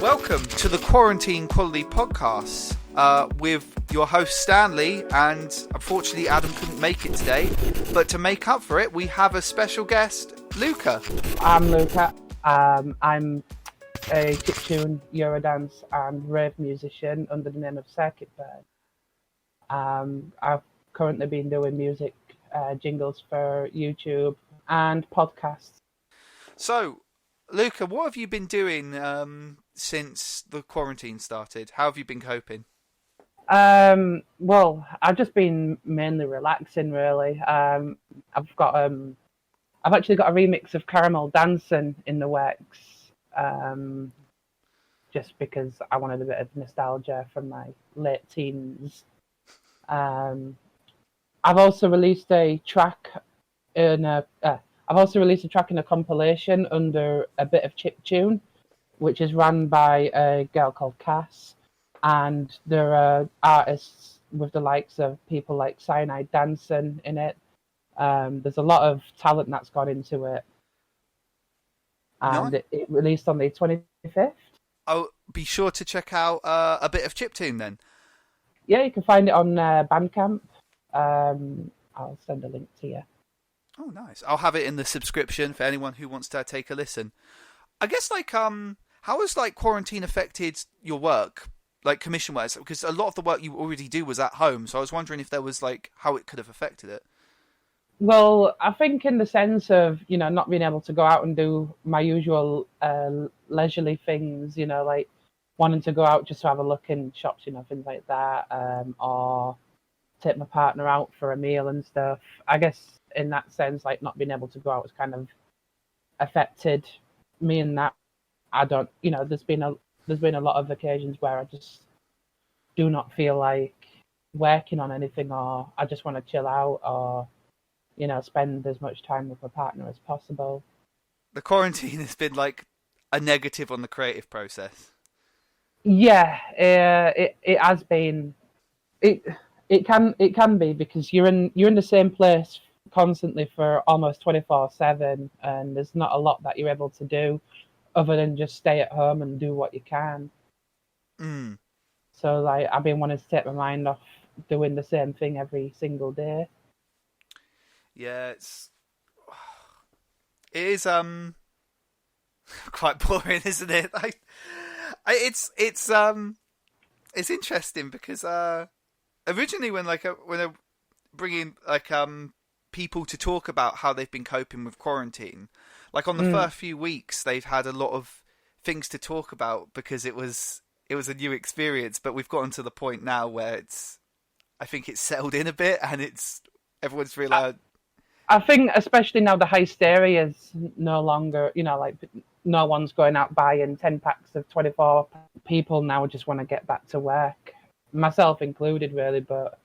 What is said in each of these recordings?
Welcome to the Quarantine Quality Podcast with your host Stanley, and unfortunately Adam couldn't make it today, but to make up for it we have a special guest, Luca. I'm Luca. I'm a Chiptune, Eurodance and rave musician under the name of Circuit Bird. I've currently been doing music jingles for YouTube and podcasts. So, Luca, what have you been doing since the quarantine started? How have you been coping? Well, I've just been mainly relaxing, really. I've actually got a remix of Caramel Dancing in the works, just because I wanted a bit of nostalgia from my late teens. I've also released a track in a compilation under a bit of Chiptune, which is run by a girl called Cass, and there are artists with the likes of people like Cyanide Dancing in it. There's a lot of talent that's gone into it, and Nice. it released on the 25th. Oh, be sure to check out a bit of Chiptune then. Yeah, you can find it on Bandcamp. I'll send a link to you. Oh, nice. I'll have it in the subscription for anyone who wants to take a listen. I guess, how has, quarantine affected your work, commission-wise? Because a lot of the work you already do was at home, so I was wondering if there was, how it could have affected it. Well, I think in the sense of, not being able to go out and do my usual leisurely things, wanting to go out just to have a look in shops, things like that, or take my partner out for a meal and stuff. I guess in that sense, not being able to go out has kind of affected me in that I don't, there's been a lot of occasions where I just do not feel like working on anything, or I just want to chill out, or spend as much time with my partner as possible. The quarantine has been a negative on the creative process. Yeah, it has been. It can be, because you're in the same place constantly for almost 24/7, and there's not a lot that you're able to do other than just stay at home and do what you can. So I've been wanting to take my mind off doing the same thing every single day. Yeah, it is quite boring, isn't it? It's interesting because originally when I bring in people to talk about how they've been coping with quarantine, on the first few weeks they've had a lot of things to talk about because it was a new experience, but we've gotten to the point now where I think it's settled in a bit, and everyone's realized. I think especially now the hysteria is no longer, no one's going out buying 10 packs of 24. People now just want to get back to work, myself included, really. But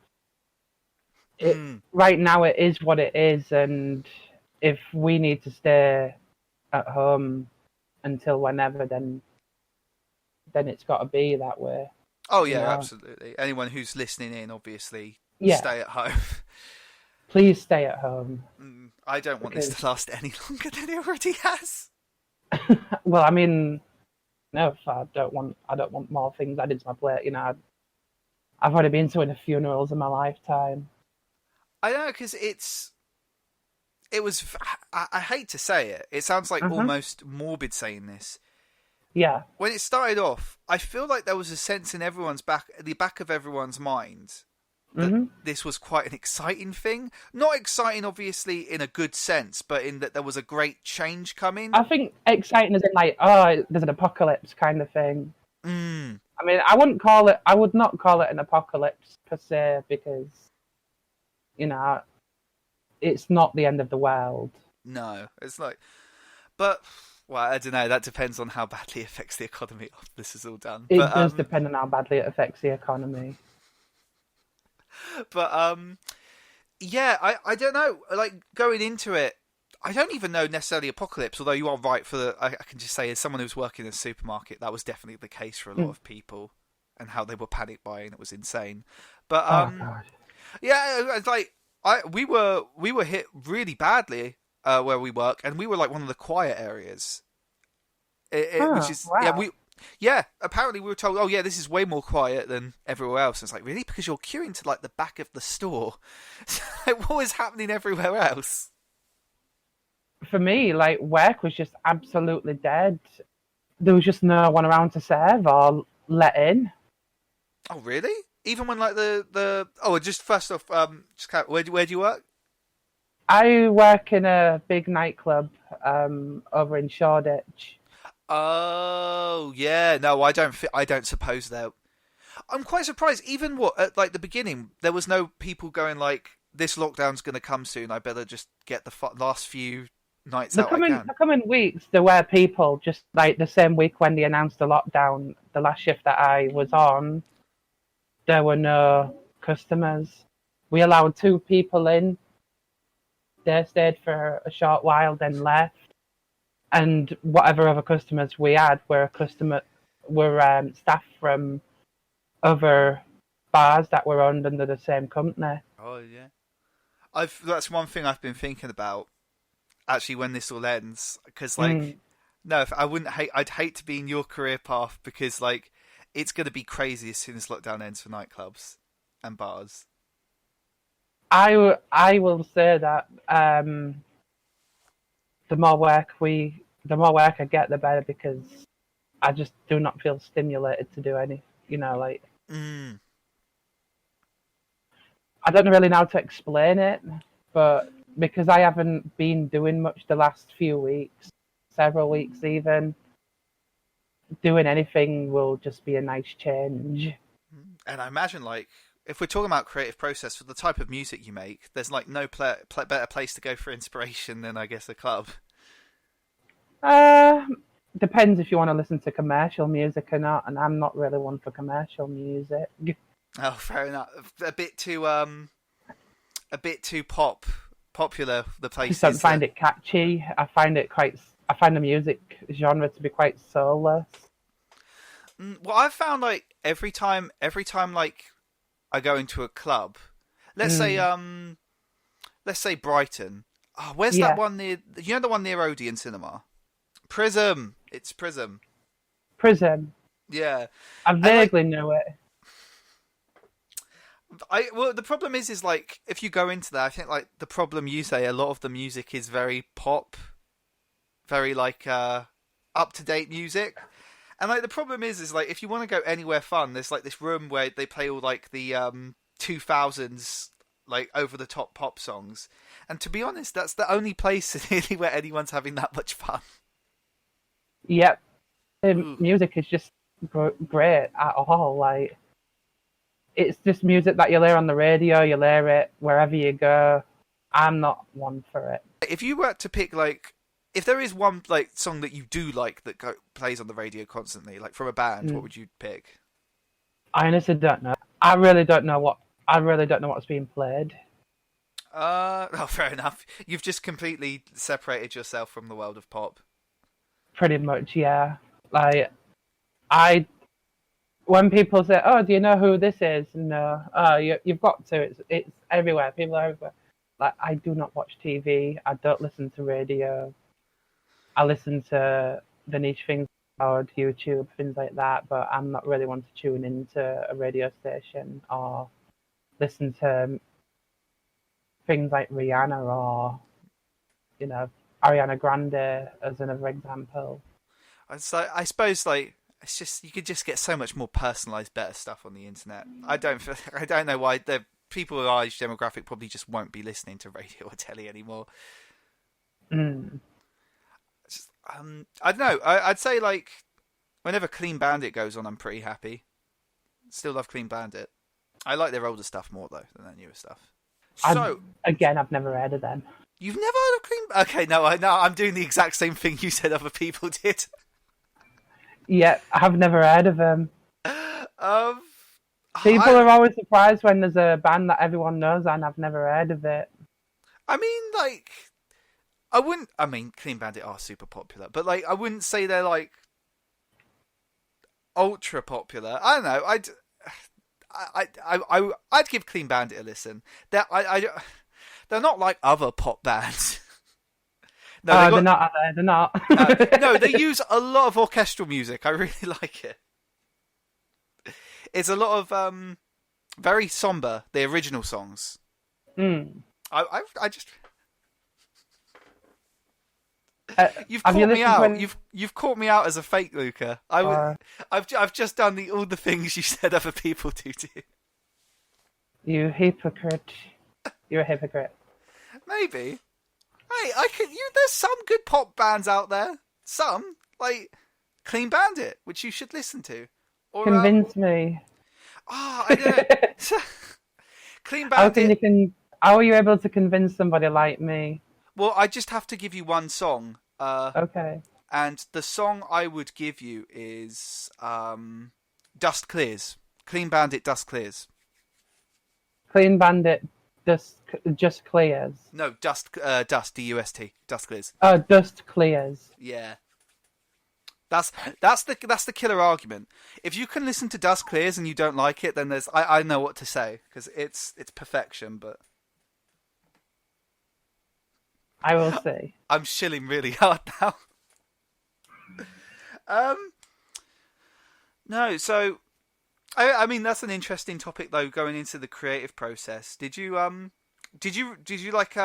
right now it is what it is, and if we need to stay at home until whenever, then it's got to be that way. Oh yeah, absolutely. Anyone who's listening in, obviously, stay at home. Please stay at home. I don't want this to last any longer than it already has. Well, I mean, no, I don't want more things added to my plate. I've already been to enough funerals in my lifetime. I know, because I hate to say it. It sounds like almost morbid saying this. Yeah. When it started off, I feel like there was a sense in the back of everyone's mind, that this was quite an exciting thing. Not exciting, obviously, in a good sense, but in that there was a great change coming. I think exciting is in there's an apocalypse kind of thing. I mean, I would not call it an apocalypse per se, because, it's not the end of the world. No, it's but, well, I don't know, that depends on how badly it affects the economy after this is all done. It does depend on how badly it affects the economy. But, yeah, I don't know, going into it, I don't even know necessarily apocalypse, although you are right I can just say, as someone who's working in a supermarket, that was definitely the case for a lot of people, and how they were panic buying, it was insane. But, God. Yeah, it's we were hit really badly where we work, and we were one of the quiet areas. Which is, wow. yeah, Yeah, apparently we were told, oh yeah, this is way more quiet than everywhere else. And it's like, really? Because you're queuing to like the back of the store. Like, what was happening everywhere else? For me, like work was just absolutely dead. There was just no one around to serve or let in. Oh really? Even when like the oh, just first off, where do you work? I work in a big nightclub over in Shoreditch. Oh yeah, no, I don't suppose there. I'm quite surprised. Even what at like the beginning, there was no people going like, "This lockdown's going to come soon. I better just get the last few nights out I can." The coming weeks, there were people just like the same week when they announced the lockdown. The last shift that I was on, there were no customers. We allowed two people in. They stayed for a short while, then left. And whatever other customers we had were staff from other bars that were owned under the same company. Oh yeah, I've that's one thing I've been thinking about actually when this all ends because like no, if I wouldn't hate, I'd hate to be in your career path because like it's going to be crazy as soon as lockdown ends for nightclubs and bars. I will say that the more the more work I get, the better because I just do not feel stimulated to do any. You know, like Mm. I don't really know how to explain it, but because I haven't been doing much the last few weeks, several weeks even, doing anything will just be a nice change. And I imagine like if we're talking about creative process for the type of music you make, there's like no better place to go for inspiration than I guess a club. Uh, Depends if you want to listen to commercial music or not, and I'm not really one for commercial music. Oh, fair enough. A bit too popular. The I just place don't is. find it catchy. I find the music genre to be quite soulless. Well, I've found like every time like I go into a club, let's say let's say Brighton. Oh, where's that Yeah, one near? You know the one near Odeon Cinema, Prism. It's Prism. Prism. Yeah, I and like vaguely know it. the problem is like if you go into that, I think like the problem you say a lot of the music is very pop, very like up to date music. And like the problem is like if you want to go anywhere fun, there's like this room where they play all like the 2000s like over the top pop songs. And to be honest, that's the only place really where anyone's having that much fun. Yep, the Ooh. music is just great at all. Like it's just music that you'll hear on the radio. You'll hear it wherever you go. I'm not one for it. If you were to pick like if there is one like song that you do like that plays on the radio constantly, like from a band, what would you pick? I honestly don't know. I really don't know what. I really don't know what's being played. Oh, fair enough. You've just completely separated yourself from the world of pop. Pretty much, yeah. Like I, when people say, "Oh, do you know who this is?" No. Oh, you've got to. It's everywhere. People are everywhere. Like I do not watch TV. I don't listen to radio. I listen to the niche things on YouTube, things like that. But I'm not really one to tune into a radio station or listen to things like Rihanna or you know Ariana Grande as another example. So I suppose like it's just you could just get so much more personalized, better stuff on the internet. I don't know why the people of our age demographic probably just won't be listening to radio or telly anymore. Mm. Just, I don't know. I'd say like whenever Clean Bandit goes on, I'm pretty happy. Still love Clean Bandit. I like their older stuff more though than their newer stuff. So I've never heard of them. you've never heard of Clean? Okay, no, I'm doing the exact same thing you said other people did. Yeah, I've never heard of them. Um, People are always surprised when there's a band that everyone knows and I've never heard of it. I mean, like, I wouldn't. I mean, Clean Bandit are super popular, but like, I wouldn't say they're like ultra popular. I don't know. I'd give Clean Bandit a listen. They're not like other pop bands. No, they They're got not, are they? They're no. They not. use a lot of orchestral music. I really like it. It's a lot of very somber. The original songs. Mm. I just you've Have you caught me listened to out. any? You've caught me out as a fake Luca. I've just done all the things you said other people do to you. You hypocrite. You're a hypocrite. Maybe. Hey, I can. There's some good pop bands out there. Some like Clean Bandit, which you should listen to. Or Convince me. I don't know. Clean How can Bandit. How are you able to convince somebody like me? Well, I just have to give you one song. Okay. And the song I would give you is Dust Clears. Clean Bandit, Dust Clears. Clean Bandit just clears. No, Dust, D-U-S-T, Dust Clears. Oh, dust clears. Yeah. That's the killer argument. If you can listen to Dust Clears and you don't like it, then I know what to say, because it's perfection, but... I will see. I'm shilling really hard now. No, so I mean that's an interesting topic though. Going into the creative process, did you like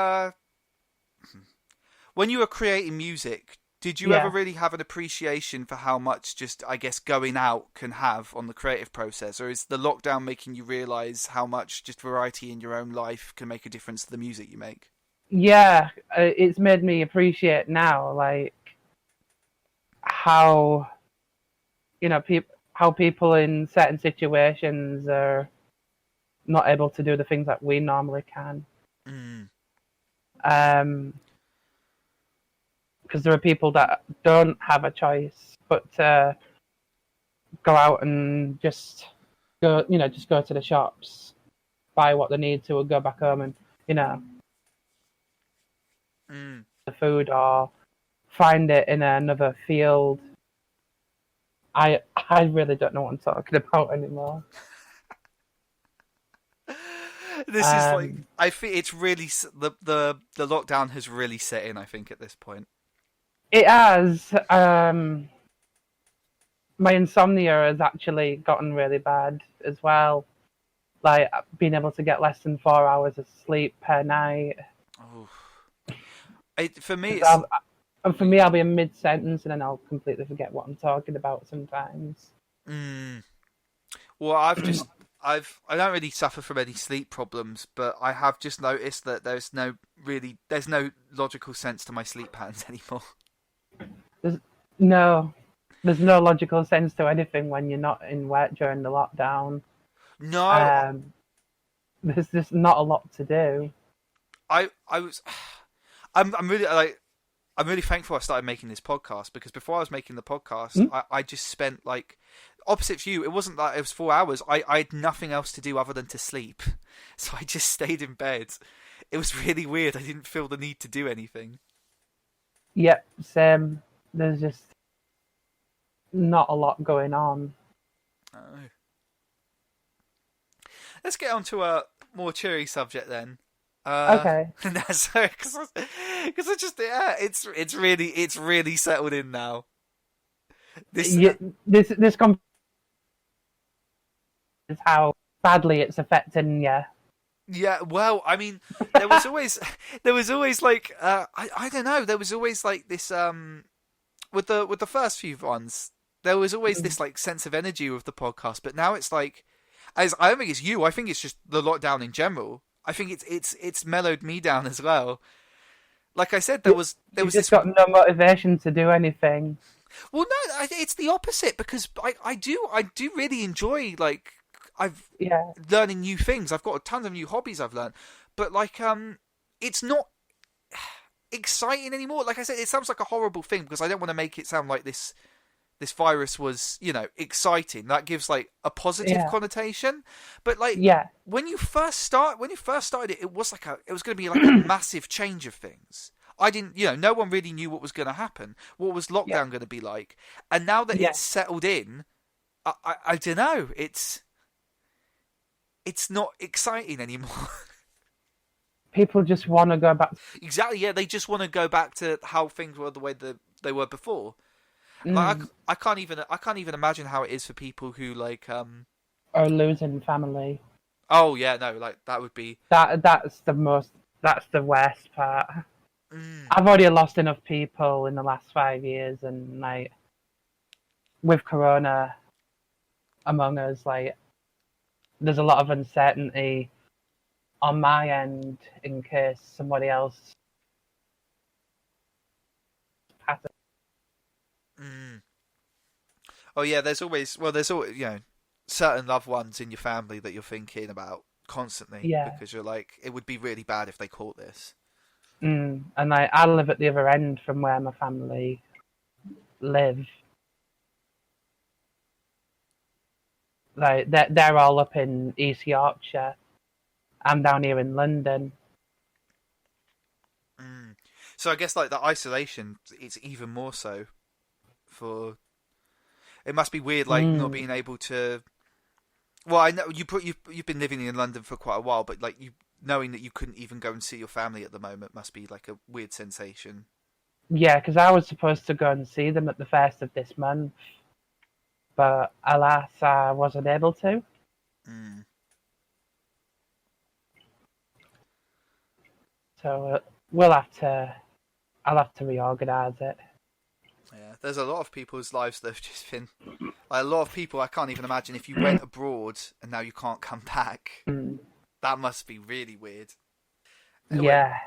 when you were creating music? Did you ever really have an appreciation for how much just I guess going out can have on the creative process, or is the lockdown making you realise how much just variety in your own life can make a difference to the music you make? Yeah, it's made me appreciate now, like how how people in certain situations are not able to do the things that we normally can. Because there are people that don't have a choice but to go out and just go to the shops, buy what they need to, and go back home and the food or find it in another field. I really don't know what I'm talking about anymore. This is like I think it's really the lockdown has really set in. I think at this point it has. My insomnia has actually gotten really bad as well. Like being able to get less than 4 hours of sleep per night. Oh, for me, I'll be in mid-sentence and then I'll completely forget what I'm talking about sometimes. Well, I don't really suffer from any sleep problems, but I have just noticed that there's no logical sense to my sleep patterns anymore. There's no logical sense to anything when you're not in work during the lockdown. No, there's just not a lot to do. I'm really thankful I started making this podcast, because before I was making the podcast, I just spent like opposite to you. It wasn't that it was 4 hours. I had nothing else to do other than to sleep, so I just stayed in bed. It was really weird. I didn't feel the need to do anything. Yep, same. There's just not a lot going on. Oh. Let's get on to a more cheery subject then. Okay. Because it's just it's really settled in now. This is how badly it's affecting you. Yeah, well, I mean, there was always like I don't know, there was always like this with the first few ones, there was always this like sense of energy with the podcast, but now it's like, I don't think it's you, I think it's just the lockdown in general. I think it's mellowed me down as well. Like I said, there was just got no motivation to do anything. Well, no, it's the opposite, because I do really enjoy like learning new things. I've got tons of new hobbies I've learned, but like it's not exciting anymore. Like I said, it sounds like a horrible thing, because I don't want to make it sound like this virus was, exciting. That gives like a positive connotation. But like when you first started it, it was going to be like a massive change of things. I didn't, no one really knew what was going to happen. What was lockdown going to be like? And now that it's settled in, I don't know. It's not exciting anymore. people just want to go back. Exactly, yeah. They just want to go back to how things were the way that they were before. Like Mm, I can't even imagine how it is for people who like or losing family. oh yeah, no, like that would be That's the most. That's the worst part. mm, I've already lost enough people in the last 5 years, and like with Corona among us, like there's a lot of uncertainty on my end in case somebody else passes. mm. Oh yeah, there's always certain loved ones in your family that you're thinking about constantly Yeah. because you're like it would be really bad if they caught this. And like I live at the other end from where my family live. Like they're all up in East Yorkshire. I'm down here in London. Mm. So I guess like the isolation, it's even more so for. It must be weird, like not Mm. being able to. Well, I know you've been living in London for quite a while, but like you knowing that you couldn't even go and see your family at the moment must be like a weird sensation. Yeah, because I was supposed to go and see them at the first of this month, but alas, I wasn't able to. Mm. So we'll have to. I'll have to reorganise it. Yeah, there's a lot of people's lives that have just been like a lot of people. I can't even imagine if you went abroad and now you can't come back. Mm. That must be really weird. Anyway, Yeah,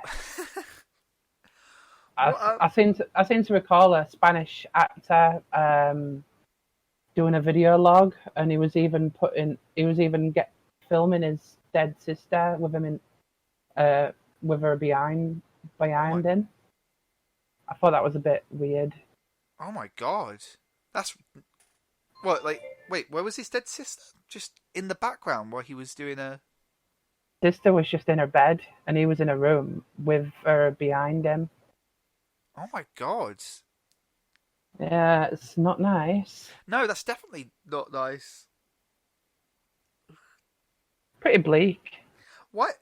I, what? I seem to recall a Spanish actor doing a video log, and he was even filming his dead sister with him in with her Oh my! behind him. I thought that was a bit weird. Oh my God! That's what like. Wait, where was his dead sister? Just in the background while he was doing a. Sister was just in her bed, and he was in a room with her behind him. Oh my God! Yeah, it's not nice. No, that's definitely not nice. Pretty bleak. Why?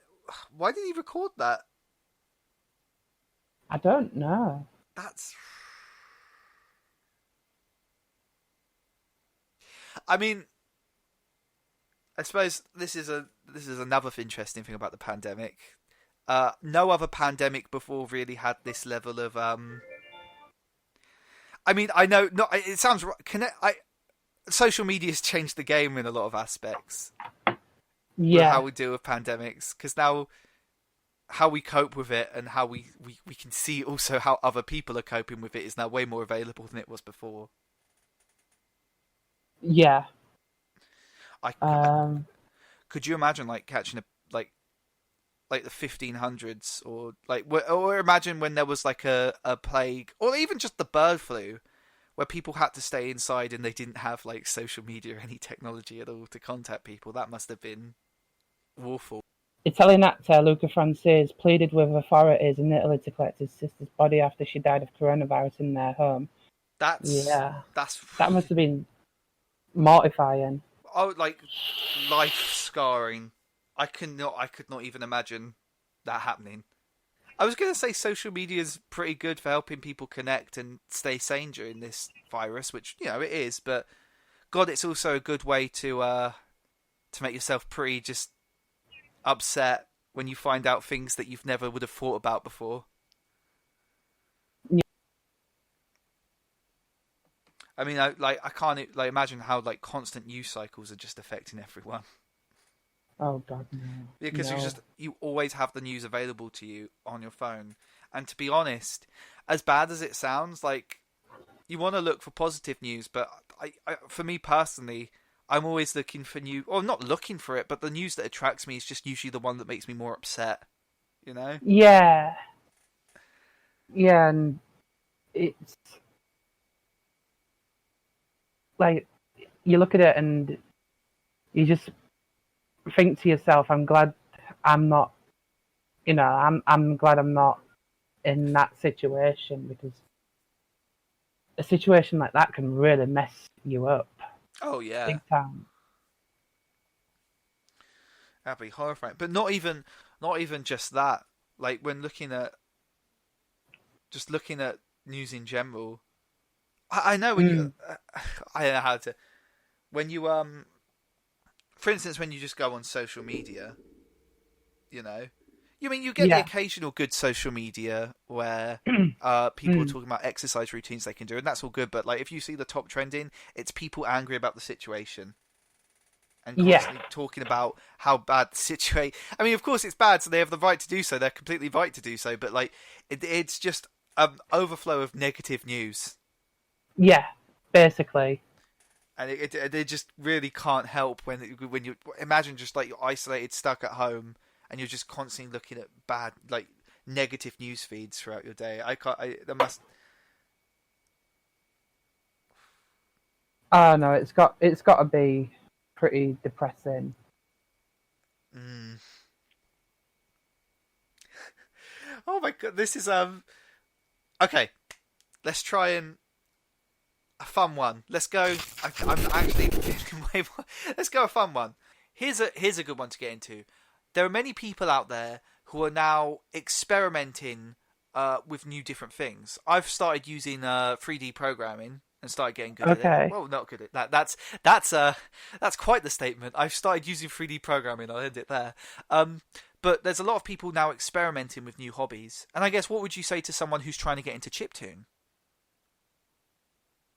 Why did he record that? I don't know. That's. I mean, I suppose this is another interesting thing about the pandemic. No other pandemic before really had this level of. I mean, I know not. It sounds connect. Social media has changed the game in a lot of aspects with how Yeah, we deal with pandemics because now how we cope with it and how we can see also how other people are coping with it is now way more available than it was before. yeah. I Um, could you imagine like catching a like the 1500s or like or imagine when there was like a plague or even just the bird flu where people had to stay inside and they didn't have like social media or any technology at all to contact people. That must have been awful. Italian actor Luca Francis pleaded with authorities in Italy to collect his sister's body after she died of coronavirus in their home. that's Yeah, that's that must have been mortifying. oh like life scarring. I could not even imagine that happening. I was going to say social media is pretty good for helping people connect and stay sane during this virus, which it is. But God, it's also a good way to make yourself pretty just upset when you find out things that you've never would have thought about before. Yeah. I mean, I can't like imagine how like constant news cycles are just affecting everyone Oh God, because no. you always have the news available to you on your phone. And to be honest, as bad as it sounds, like you want to look for positive news, but for me personally, I'm always looking for new, or not looking for it, but the news that attracts me is just usually the one that makes me more upset. You know? Yeah, yeah, and it's like you look at it and you just think to yourself, "I'm glad I'm not." I'm glad I'm not in that situation because a situation like that can really mess you up Oh yeah, big time. that'd be horrifying. But not even just that. Like when looking at news in general. I know when you, Mm. I don't know how to, when you for instance, when you just go on social media, you know, you get the Yeah. occasional good social media where people are Mm. talking about exercise routines they can do, and that's all good. But like, if you see the top trending, it's people angry about the situation and Yeah. constantly talking about how bad the situation. I mean, of course, it's bad, so they have the right to do so. They're completely right to do so. But like, it's just an overflow of negative news, Yeah. Basically. and they just really can't help when you imagine just like you're isolated, stuck at home, and you're just constantly looking at bad, like negative news feeds throughout your day. I can't. There must. Oh no, it's got to be pretty depressing. Mm. Oh my god, this is okay. Let's try and a fun one. Let's go. I'm actually feeling way more. Let's go a fun one. Here's a good one to get into. There are many people out there who are now experimenting with new different things. I've started using 3D programming and started getting good at it. Okay. Well, not good at that. That's quite the statement. I've started using 3D programming. I'll end it there. But there's a lot of people now experimenting with new hobbies. And I guess what would you say to someone who's trying to get into chiptune?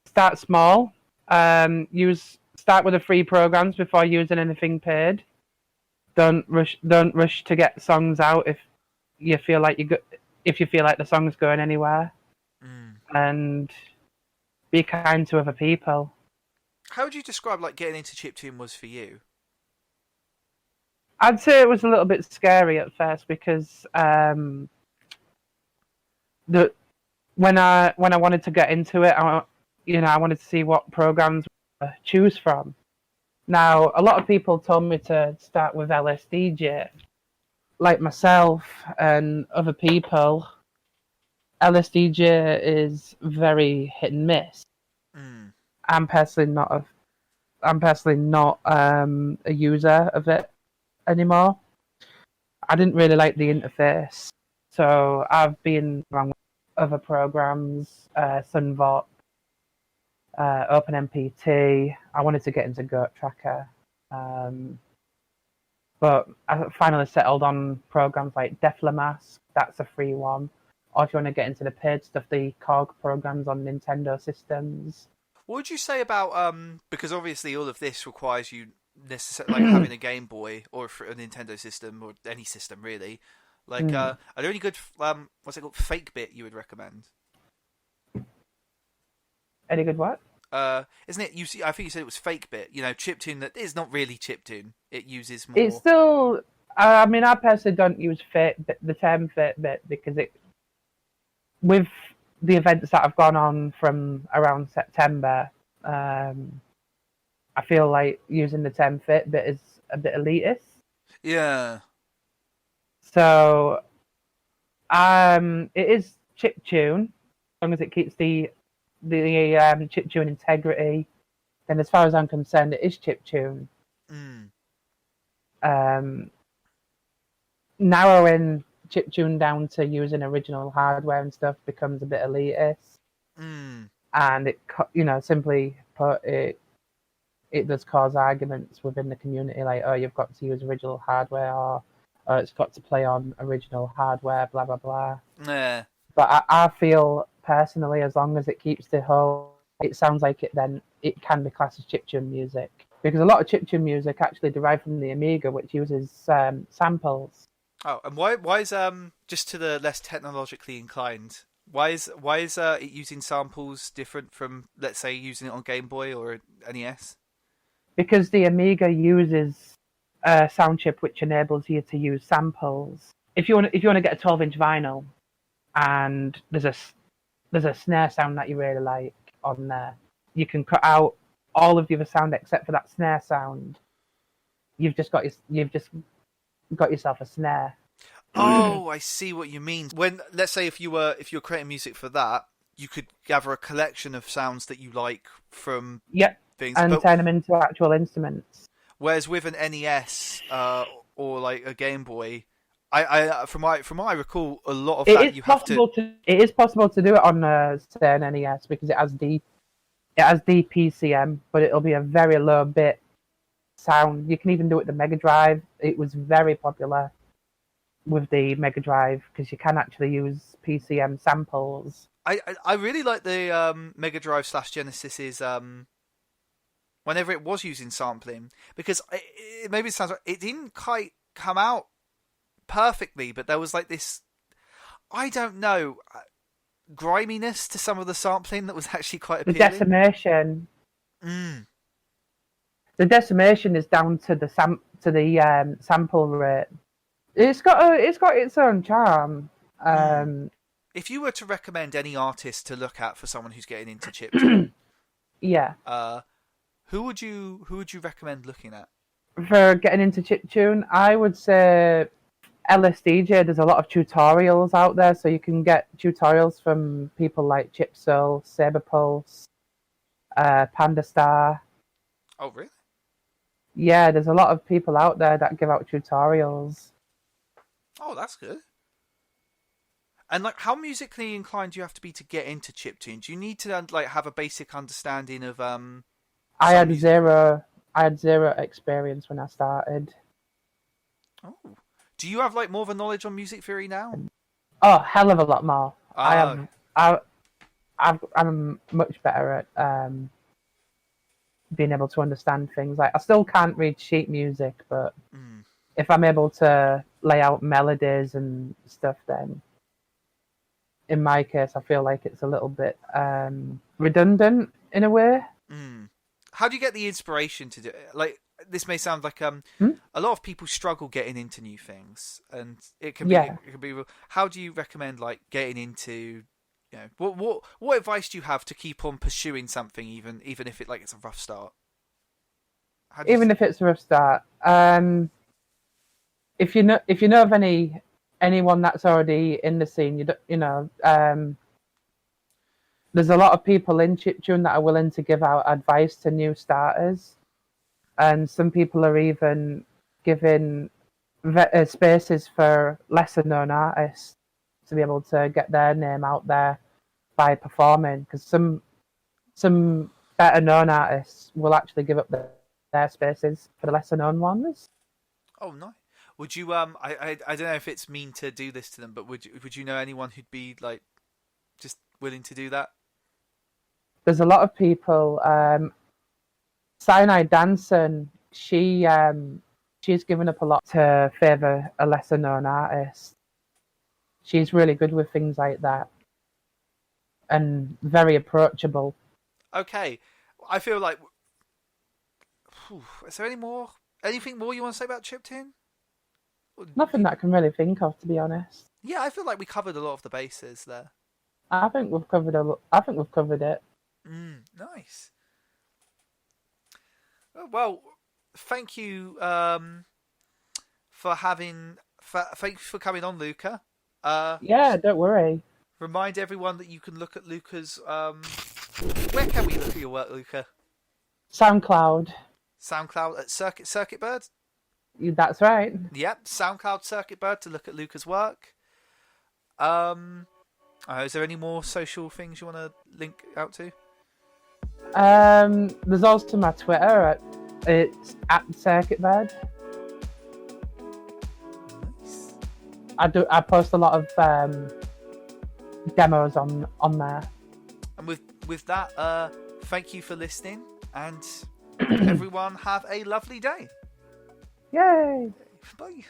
Start small. Start with the free programs before using anything paid. Don't rush to get songs out you feel like if you feel like the song's going anywhere. Mm. And be kind to other people. How would you describe like getting into chiptune was for you? I'd say it was a little bit scary at first because the when I wanted to get into it, I wanted to see what programs to choose from. Now, a lot of people told me to start with LSDJ, like myself and other people. LSDJ is very hit and miss. Mm. I'm personally not a user of it anymore. I didn't really like the interface, so I've been wrong with other programs, Sunvox, OpenMPT. I wanted to get into Goat Tracker, but I finally settled on programs like Deflamask. That's a free one. Or if you want to get into the paid stuff, the Cog programs on Nintendo systems. What would you say about because obviously all of this requires you necessarily like having a Game Boy or a Nintendo system or any system really. Like, are there any good what's it called, Fake Bit you would recommend? Any good what? Isn't it? You see, I think you said it was Fake Bit. You know, chiptune that is not really chiptune. It uses It's more. still. I mean, I personally don't use the term fake bit because with the events that have gone on from around September, I feel like using the term fit bit is a bit elitist. Yeah. So, it is chiptune, as long as it keeps the chiptune integrity. Then, as far as I'm concerned, it is chiptune. Mm. Narrowing chiptune down to using original hardware and stuff becomes a bit elitist, Mm. and simply put, it does cause arguments within the community, like, oh, you've got to use original hardware, or it's got to play on original hardware, blah blah blah. Yeah. But I feel personally, as long as it keeps the whole, it sounds like then it can be classed as chiptune music, because a lot of chiptune music actually derived from the Amiga, which uses samples. Oh, and why is just to the less technologically inclined? Why is it using samples different from, let's say, using it on Game Boy or NES? Because the Amiga uses a sound chip which enables you to use samples. If you want to get a 12-inch vinyl, and there's a snare sound that you really like on there, you can cut out all of the other sound except for that snare sound. You've just got yourself a snare. Oh, I see what you mean. When, let's say, if you're creating music for that, you could gather a collection of sounds that you like from Yep, things, and turn them into actual instruments. whereas with an NES or like a Game Boy, from what I recall, a lot of It that is you have to. possible to it is possible to do it on say an NES because it has DPCM, but it'll be a very low bit sound. You can even do it with the Mega Drive. It was very popular with the Mega Drive because you can actually use PCM samples. I really like the Mega Drive / Genesis's whenever it was using sampling, because maybe it sounds like it didn't quite come out perfectly, but there was like this, I don't know, griminess to some of the sampling that was actually quite The appealing. decimation, Mm. the decimation is down to the sample rate. It's got its own charm. If you were to recommend any artist to look at for someone who's getting into chiptune, Yeah, who would you recommend looking at? for getting into chiptune, I would say LSDJ. There's a lot of tutorials out there, so you can get tutorials from people like Chipsoul, Saberpulse, Panda Star. Oh, really? Yeah, there's a lot of people out there that give out tutorials. Oh, that's good. And like, how musically inclined do you have to be to get into chiptune? Do you need to like have a basic understanding of I had zero experience when I started. Oh, do you have like more of a knowledge on music theory now? Oh, hell of a lot more. Oh. I'm much better at being able to understand things. Like I still can't read sheet music, but if I'm able to lay out melodies and stuff, then in my case, I feel like it's a little bit redundant in a way. How do you get the inspiration to do it? Like, this may sound like a lot of people struggle getting into new things, and it can be real. How do you recommend like getting into, you know, what advice do you have to keep on pursuing something, even if it's a rough start? Even if it's a rough start, if you know of anyone that's already in the scene, there's a lot of people in chiptune that are willing to give out advice to new starters, and some people are even giving spaces for lesser known artists to be able to get their name out there by performing, because some better known artists will actually give up their spaces for the lesser known ones. Oh, nice. Would you I don't know if it's mean to do this to them, but would you know anyone who'd be like just willing to do that? There's a lot of people. Cyanide Danson, she's given up a lot to favour a lesser known artist. She's really good with things like that and very approachable. Okay, I feel like. Is there anything more you want to say about chiptune? Nothing that I can really think of, to be honest. Yeah, I feel like we covered a lot of the bases there. I think we've covered it. Nice. Well, thank you thank you for coming on, Luca. Yeah, don't worry. Remind everyone that you can look at Luca's. Where can we look at your work, Luca? SoundCloud at Circuit Bird. That's right. Yep, SoundCloud Circuit Bird to look at Luca's work. Is there any more social things you want to link out to? There's also my Twitter. It's at Circuit Bird. Nice. I post a lot of demos on there. And with that, thank you for listening, and everyone have a lovely day. Yay! Bye.